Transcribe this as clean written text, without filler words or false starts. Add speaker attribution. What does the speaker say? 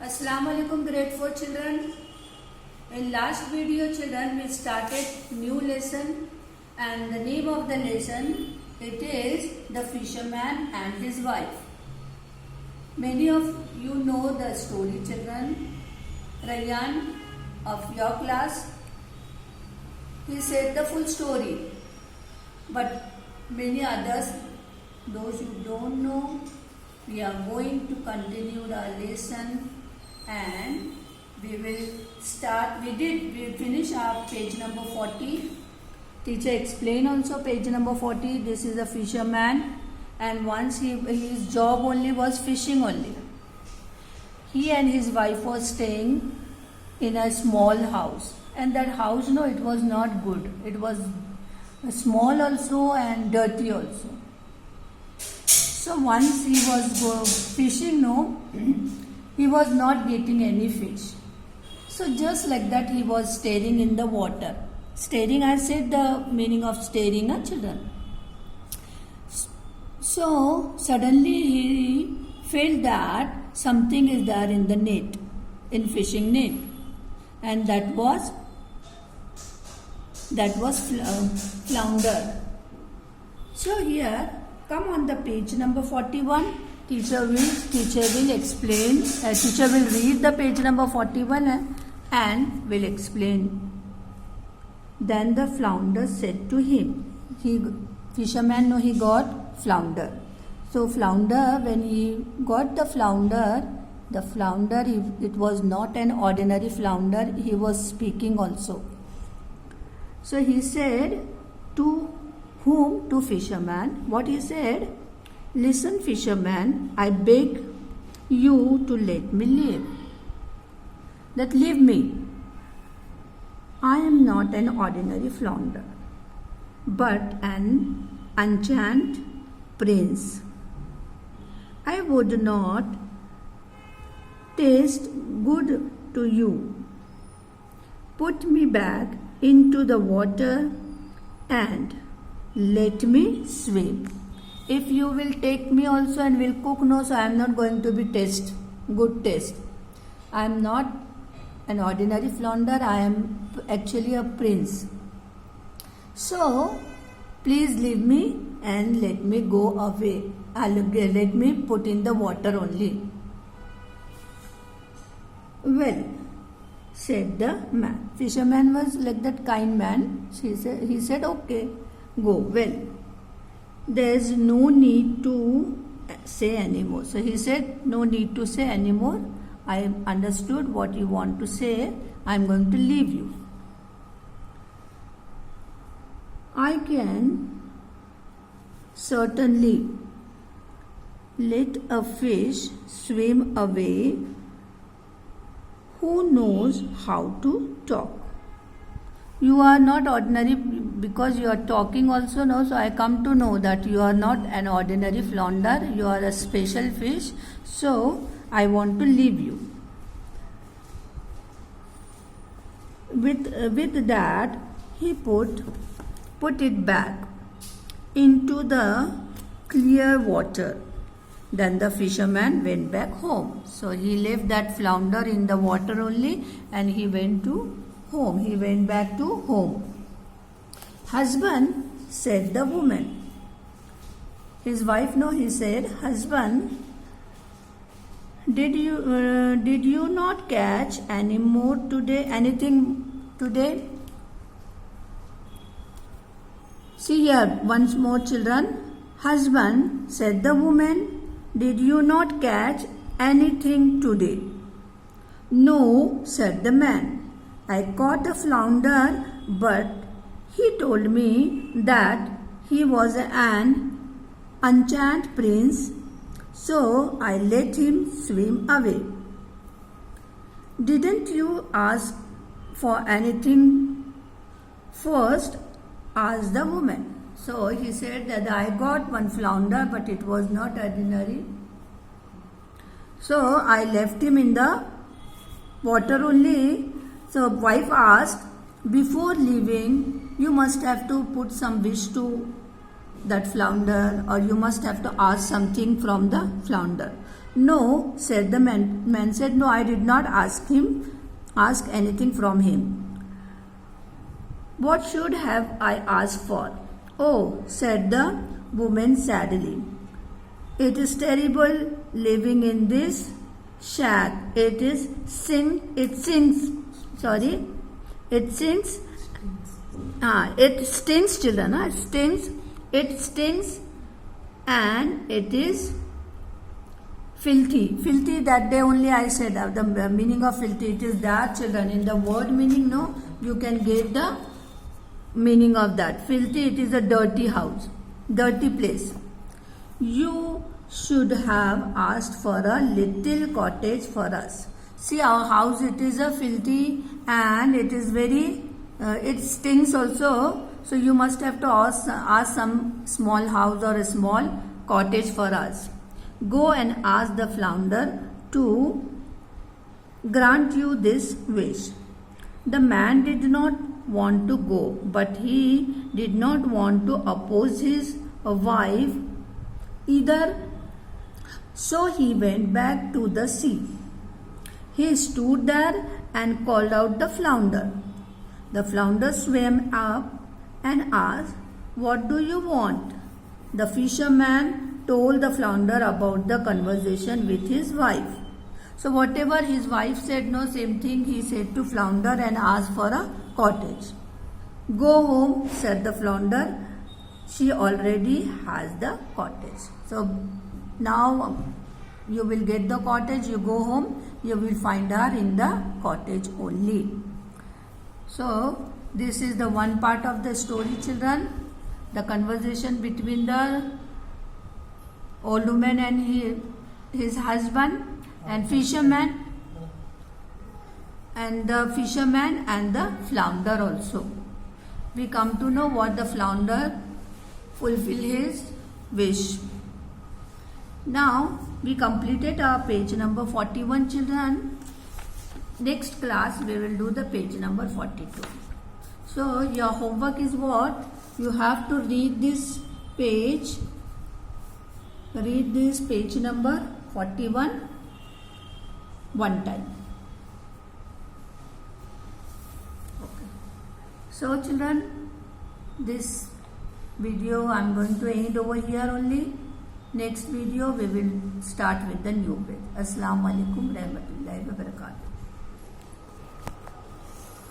Speaker 1: Assalamu alaikum grade 4 children. In last video children we started new lesson and the name of the lesson it is the fisherman and his wife. Many of you know the story children. Rayyan of your class he said the full story, but many others those who don't know we are going to continue our lesson and we will start. We finish our page number 40. Teacher explain also page number 40. This is a fisherman and once his job only was fishing only. He and his wife was staying in a small house, and that house it was not good. It was small also and dirty also. So once he was fishing he was not getting any fish. So just like that he was staring in the water. Staring, I said the meaning of staring, children. So suddenly he felt that something is there in the net, in fishing net, and that was flounder. So here, come on the page number 41. Teacher will explain. Teacher will read the page number 41 and will explain. Then the flounder said to him. Fisherman he got flounder. So flounder, when he got the flounder, it was not an ordinary flounder. He was speaking also. So he said to whom? To fisherman. What he said? Listen, fisherman, I beg you to let me live. That leave me. I am not an ordinary flounder, but an enchanted prince. I would not taste good to you. Put me back into the water and let me swim. If you will take me also and will cook, so I am not going to be good taste. I am not an ordinary flounder, I am actually a prince. So, please leave me and let me go away. Let me put in the water only. Well, said the man. Fisherman was like that kind man. He said, okay, go. Well, there's no need to say anymore. So he said, no need to say anymore. I understood what you want to say. I'm going to leave you. I can certainly let a fish swim away who knows how to talk. You are not ordinary because you are talking also, so I come to know that you are not an ordinary flounder, you are a special fish, so I want to leave you. With that, he put it back into the clear water. Then the fisherman went back home. So he left that flounder in the water only and he went to home. He went back to home. Husband, said the woman. His wife, he said, husband, did you not catch anything today? See here, once more children. Husband, said the woman, did you not catch anything today? No, said the man. I caught a flounder, but he told me that he was an enchanted prince, so I let him swim away. Didn't you ask for anything first? Asked the woman. So he said that I got one flounder, but it was not ordinary. So I left him in the water only. So wife asked, before leaving, you must have to put some wish to that flounder, or you must have to ask something from the flounder. No, said the man. Man said, no, I did not ask anything from him. What should have I asked for? Oh, said the woman sadly. It is terrible living in this shack. It stinks, children. It stinks and it is filthy. Filthy, that day only I said the meaning of filthy. It is that, children. In the word meaning, no, you can get the meaning of that. Filthy, it is a dirty house, dirty place. You should have asked for a little cottage for us. See, our house, it is a filthy and it is very, it stinks also. So you must have to ask some small house or a small cottage for us. Go and ask the flounder to grant you this wish. The man did not want to go, but he did not want to oppose his wife either. So he went back to the sea. He stood there and called out the flounder. The flounder swam up and asked, "What do you want?" The fisherman told the flounder about the conversation with his wife. So whatever his wife said, no, same thing he said to flounder and asked for a cottage. Go home, said the flounder. She already has the cottage. So now you will get the cottage. You go home, you will find her in the cottage only. So this is the one part of the story, children. The conversation between the old woman and his husband and fisherman, and the fisherman and the flounder also. We come to know what the flounder fulfill his wish. Now we completed our page number 41, children. Next class we will do the page number 42. So your homework is what? You have to read this page. Read this page number 41 one time. Okay. So children, this video I am going to end over here only. Next video we will start with the new page. Assalamu alaikum warahmatullahi wabarakatuh.